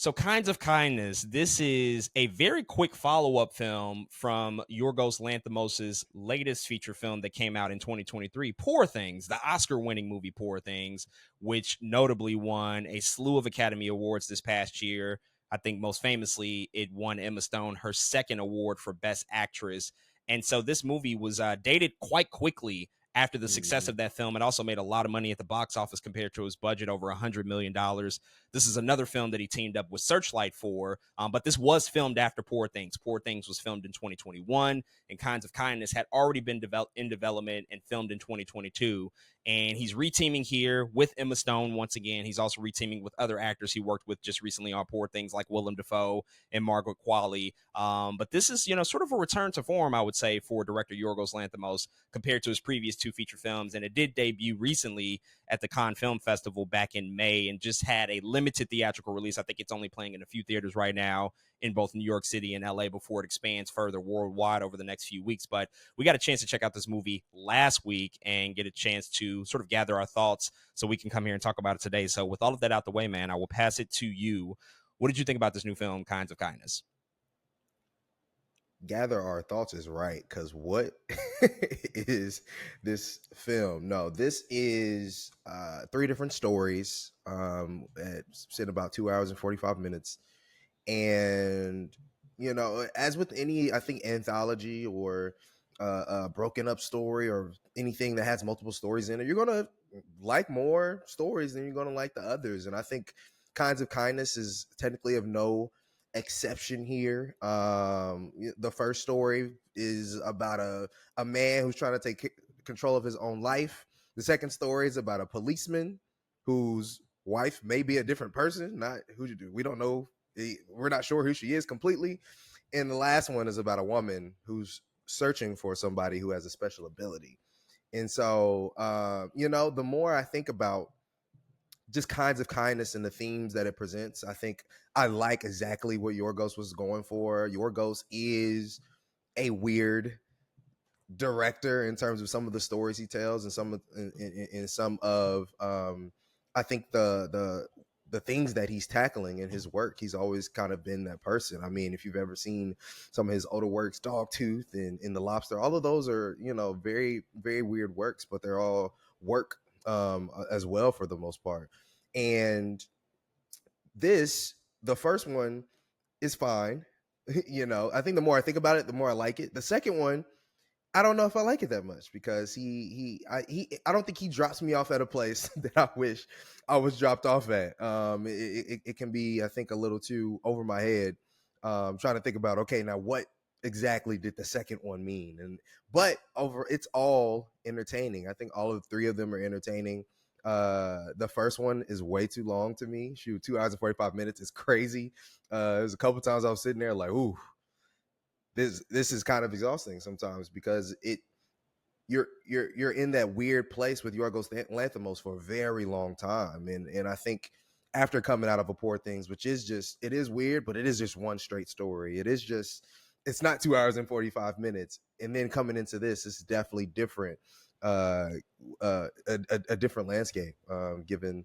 So, Kinds of Kindness, this is a very quick follow-up film from Yorgos Lanthimos' latest feature film that came out in 2023, Poor Things, the Oscar-winning movie Poor Things, which notably won a slew of Academy Awards this past year. I think most famously, it won Emma Stone her second award for Best Actress. And so this movie was dated quite quickly after the success of that film. It also made a lot of money at the box office compared to his budget, over $100 million. This is another film that he teamed up with Searchlight for, but this was filmed after Poor Things. Poor Things was filmed in 2021, and Kinds of Kindness had already been in development and filmed in 2022. And he's reteaming here with Emma Stone once again. He's also reteaming with other actors he worked with just recently on Poor Things, like Willem Dafoe and Margaret Qualley. But this is, sort of a return to form, I would say, for director Yorgos Lanthimos compared to his previous two feature films. And it did debut recently at the Cannes Film Festival back in May and just had a limited theatrical release. I think it's only playing in a few theaters right now in both New York City and LA before it expands further worldwide over the next few weeks. But we got a chance to check out this movie last week and get a chance to sort of gather our thoughts so we can come here and talk about it today. So with all of that out the way, man, I will pass it to you. What did you think about this new film, Kinds of Kindness? Gather our thoughts is right, because what is this film? No, this is three different stories at about 2 hours and 45 minutes. And as with any, I think, anthology or a broken up story or anything that has multiple stories in it, you're gonna like more stories than you're gonna like the others. And I think Kinds of Kindness is technically of no exception here. The first story is about a man who's trying to take control of his own life. The second story is about a policeman whose wife may be a different person, not who we don't know. We're not sure who she is completely. And the last one is about a woman who's searching for somebody who has a special ability. And so, the more I think about just Kinds of Kindness and the themes that it presents, I think I like exactly what Yorgos was going for. Yorgos is a weird director in terms of some of the stories he tells, and some of I think the things that he's tackling in his work. He's always kind of been that person. I mean, if you've ever seen some of his older works, Dogtooth and In the Lobster, all of those are very, very weird works, but they're all work as well for the most part. And the first one is fine. I think the more I think about it, the more I like it. The second one, I don't know if I like it that much, because I don't think he drops me off at a place that I wish I was dropped off at. It can be, I think, a little too over my head. Trying to think about, okay, now what exactly did the second one mean? But it's all entertaining. I think all of the three of them are entertaining. The first one is way too long to me. Shoot, 2 hours and 45 minutes is crazy. There's a couple times I was sitting there like, ooh, this is kind of exhausting sometimes, because you're in that weird place with Yorgos Lanthimos for a very long time, and I think after coming out of a Poor Things, which is it is weird, but it is just one straight story. It's not 2 hours and 45 minutes, and then coming into this, it's definitely different, a different landscape, given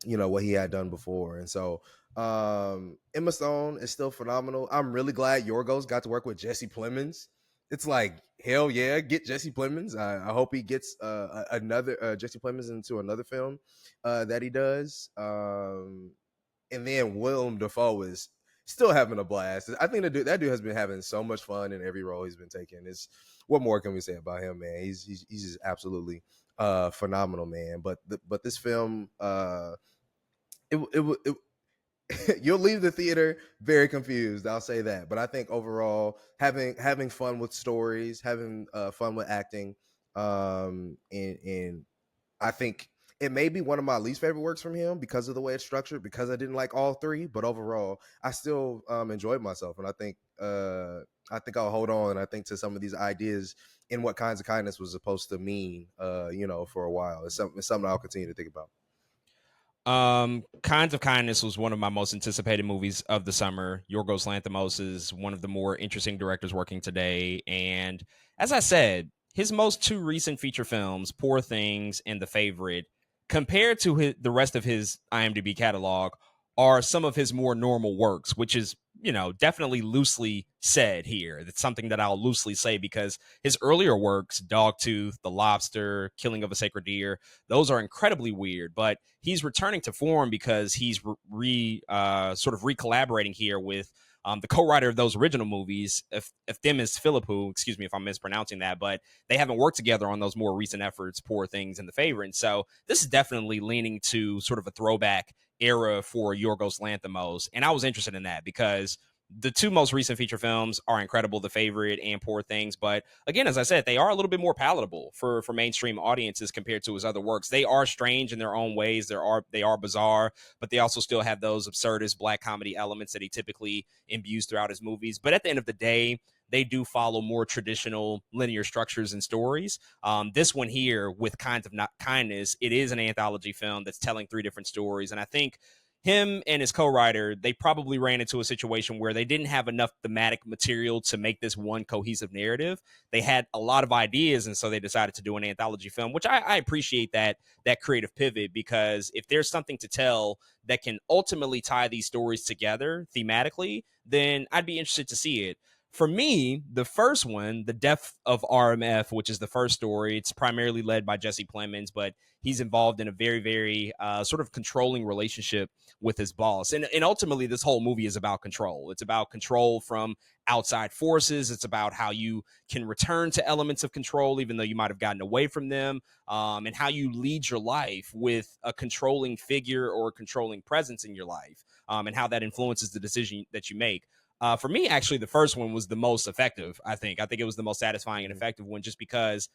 what he had done before. And so Emma Stone is still phenomenal. I'm really glad Yorgos got to work with Jesse Plemons. It's like, hell yeah, get Jesse Plemons. I hope he gets another Jesse Plemons into another film that he does. And then Willem Dafoe is still having a blast. I think that dude has been having so much fun in every role he's been taking. What more can we say about him, man? He's just absolutely phenomenal, man. But this film, it you'll leave the theater very confused. I'll say that. But I think overall, having fun with stories, having fun with acting, and I think it may be one of my least favorite works from him because of the way it's structured, because I didn't like all three. But overall, I still enjoyed myself, and I think I'll hold on. I think to some of these ideas in what Kinds of Kindness was supposed to mean, for a while. It's something I'll continue to think about. Kinds of Kindness was one of my most anticipated movies of the summer. Yorgos Lanthimos is one of the more interesting directors working today. And as I said, his most two recent feature films, Poor Things and The Favorite, compared to the rest of his IMDb catalog, are some of his more normal works, which is, definitely loosely said here. That's something that I'll loosely say because his earlier works, Dogtooth, The Lobster, Killing of a Sacred Deer, those are incredibly weird. But he's returning to form because he's sort of re-collaborating here with the co-writer of those original movies, if them is Philippou, excuse me if I'm mispronouncing that, but they haven't worked together on those more recent efforts, Poor Things and The Favorite. So this is definitely leaning to sort of a throwback era for Yorgos Lanthimos, and I was interested in that because the two most recent feature films are incredible, The Favorite and Poor Things. But again, as I said, they are a little bit more palatable for mainstream audiences compared to his other works. They are strange in their own ways. They are bizarre, but they also still have those absurdist black comedy elements that he typically imbues throughout his movies. But at the end of the day, they do follow more traditional linear structures and stories. This one here, with Kinds of Not Kindness, it is an anthology film that's telling three different stories. And I think him and his co-writer, they probably ran into a situation where they didn't have enough thematic material to make this one cohesive narrative. They had a lot of ideas, and so they decided to do an anthology film, which I appreciate that creative pivot, because if there's something to tell that can ultimately tie these stories together thematically, then I'd be interested to see it. For me, the first one, The Death of RMF, which is the first story, it's primarily led by Jesse Plemons, but he's involved in a very, very sort of controlling relationship with his boss. And ultimately, this whole movie is about control. It's about control from outside forces. It's about how you can return to elements of control, even though you might have gotten away from them, and how you lead your life with a controlling figure or a controlling presence in your life, and how that influences the decision that you make. For me, actually, the first one was the most effective. I think it was the most satisfying and effective one, just because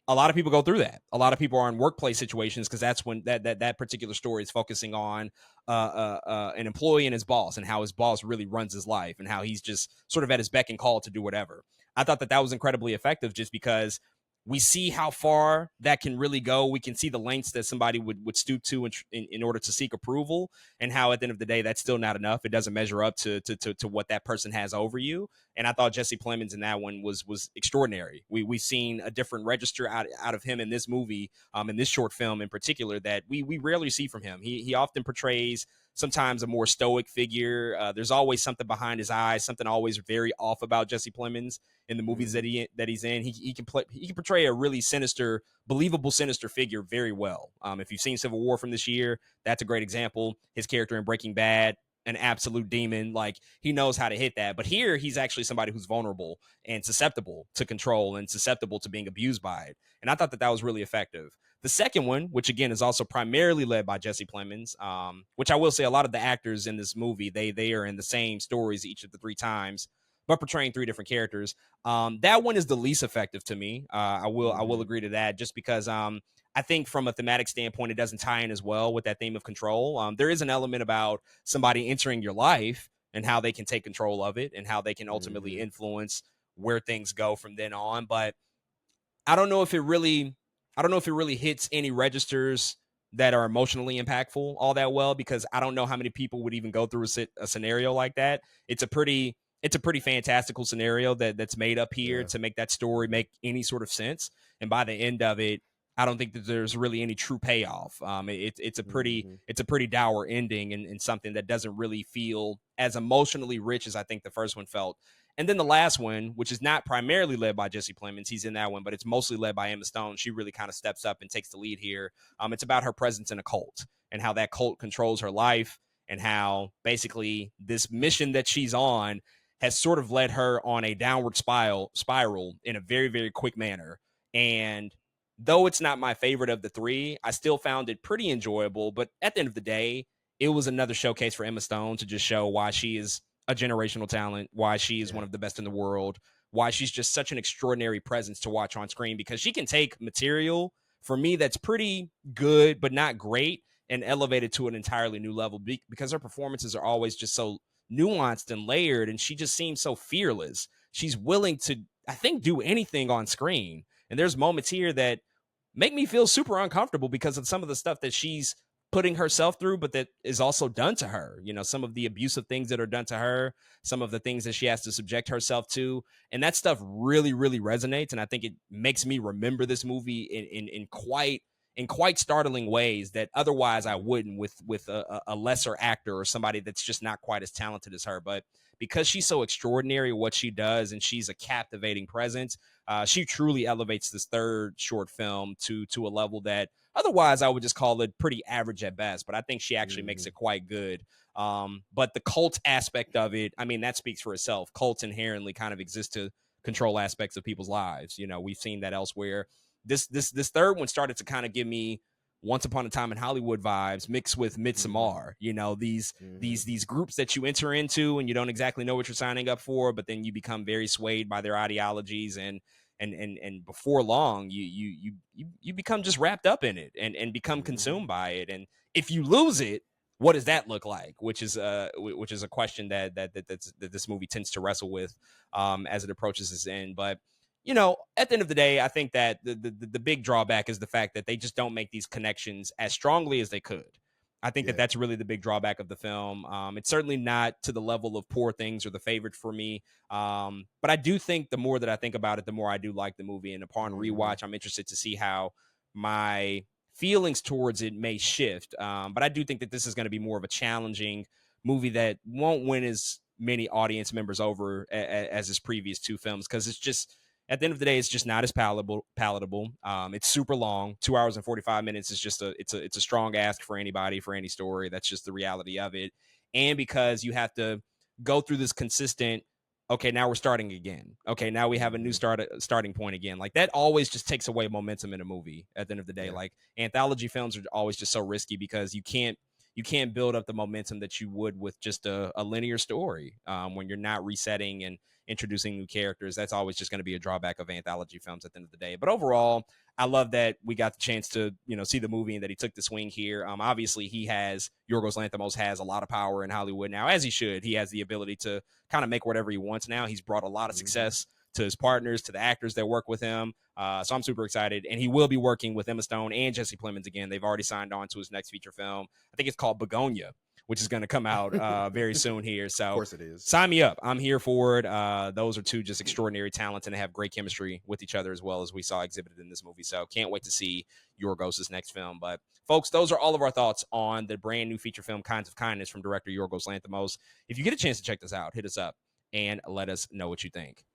a lot of people go through that. A lot of people are in workplace situations because that's when that particular story is focusing on an employee and his boss, and how his boss really runs his life, and how he's just sort of at his beck and call to do whatever. I thought that was incredibly effective, just because we see how far that can really go. We can see the lengths that somebody would stoop to in order to seek approval, and how at the end of the day, that's still not enough. It doesn't measure up to what that person has over you. And I thought Jesse Plemons in that one was extraordinary. We've seen a different register out of him in this movie, in this short film in particular, that we rarely see from him. He often portrays sometimes a more stoic figure. There's always something behind his eyes, something always very off about Jesse Plemons in the movies that he's in. He can portray a really sinister, believable sinister figure very well. If you've seen Civil War from this year, that's a great example. His character in Breaking Bad, an absolute demon. Like, he knows how to hit that. But here, he's actually somebody who's vulnerable and susceptible to control and susceptible to being abused by it. And I thought that was really effective. The second one, which again is also primarily led by Jesse Plemons, which I will say a lot of the actors in this movie, they are in the same stories each of the three times, but portraying three different characters. That one is the least effective to me. I will agree to that, just because I think from a thematic standpoint, it doesn't tie in as well with that theme of control. There is an element about somebody entering your life and how they can take control of it, and how they can ultimately influence where things go from then on. But I don't know if it really hits any registers that are emotionally impactful all that well, because I don't know how many people would even go through a scenario like that. It's a pretty fantastical scenario that's made up here to make that story make any sort of sense. And by the end of it, I don't think that there's really any true payoff. It's a pretty dour ending, and something that doesn't really feel as emotionally rich as I think the first one felt. And then the last one, which is not primarily led by Jesse Plemons, he's in that one, but it's mostly led by Emma Stone. She really kind of steps up and takes the lead here. It's about her presence in a cult, and how that cult controls her life, and how basically this mission that she's on has sort of led her on a downward spiral in a very, very quick manner. And though it's not my favorite of the three, I still found it pretty enjoyable. But at the end of the day, it was another showcase for Emma Stone to just show why she is a generational talent, why she is one of the best in the world, why she's just such an extraordinary presence to watch on screen, because she can take material, for me, that's pretty good but not great, and elevate it to an entirely new level, because her performances are always just so nuanced and layered, and she just seems so fearless. She's willing to, I think, do anything on screen. And there's moments here that make me feel super uncomfortable because of some of the stuff that she's putting herself through, but that is also done to her. Some of the abusive things that are done to her, some of the things that she has to subject herself to. And that stuff really, really resonates. And I think it makes me remember this movie in quite in quite startling ways that otherwise I wouldn't with a lesser actor or somebody that's just not quite as talented as her. But because she's so extraordinary at what she does and she's a captivating presence, she truly elevates this third short film to a level that otherwise I would just call it pretty average at best. But I think she actually makes it quite good. But the cult aspect of it, I mean, that speaks for itself. Cults inherently kind of exist to control aspects of people's lives. You know, we've seen that elsewhere. This third one started to kind of give me Once Upon a Time in Hollywood vibes mixed with Midsommar. You know, these groups that you enter into and you don't exactly know what you're signing up for, but then you become very swayed by their ideologies and before long you become just wrapped up in it and become consumed by it. And if you lose it, what does that look like? Which is a question that this movie tends to wrestle with as it approaches its end. But you know, at the end of the day, I think that the big drawback is the fact that they just don't make these connections as strongly as they could. I think that Yeah. that's really the big drawback of the film. It's certainly not to the level of Poor Things or The Favorite for me. But I do think the more that I think about it, the more I do like the movie. And upon rewatch, I'm interested to see how my feelings towards it may shift. But I do think that this is going to be more of a challenging movie that won't win as many audience members over as his previous two films, because it's just, at the end of the day, it's just not as palatable. It's super long. 2 hours and 45 minutes is just it's a strong ask for anybody for any story. That's just the reality of it. And because you have to go through this consistent, okay, now we're starting again. Okay, now we have a new starting point again. Like that always just takes away momentum in a movie at the end of the day. Yeah. Like anthology films are always just so risky because you can't build up the momentum that you would with just a linear story when you're not resetting and introducing new characters. That's always just going to be a drawback of anthology films at the end of the day. But overall, I love that we got the chance to, see the movie and that he took the swing here. Obviously, Yorgos Lanthimos has a lot of power in Hollywood now, as he should. He has the ability to kind of make whatever he wants now. He's brought a lot of success to his partners, to the actors that work with him. So I'm super excited. And he will be working with Emma Stone and Jesse Plemons again. They've already signed on to his next feature film. I think it's called Begonia, which is going to come out very soon here. Of So course it is. sign me up. I'm here for it. Those are two just extraordinary talents, and they have great chemistry with each other as well, as we saw exhibited in this movie. So can't wait to see Yorgos' next film. But folks, those are all of our thoughts on the brand new feature film Kinds of Kindness from director Yorgos Lanthimos. If you get a chance to check this out, hit us up and let us know what you think.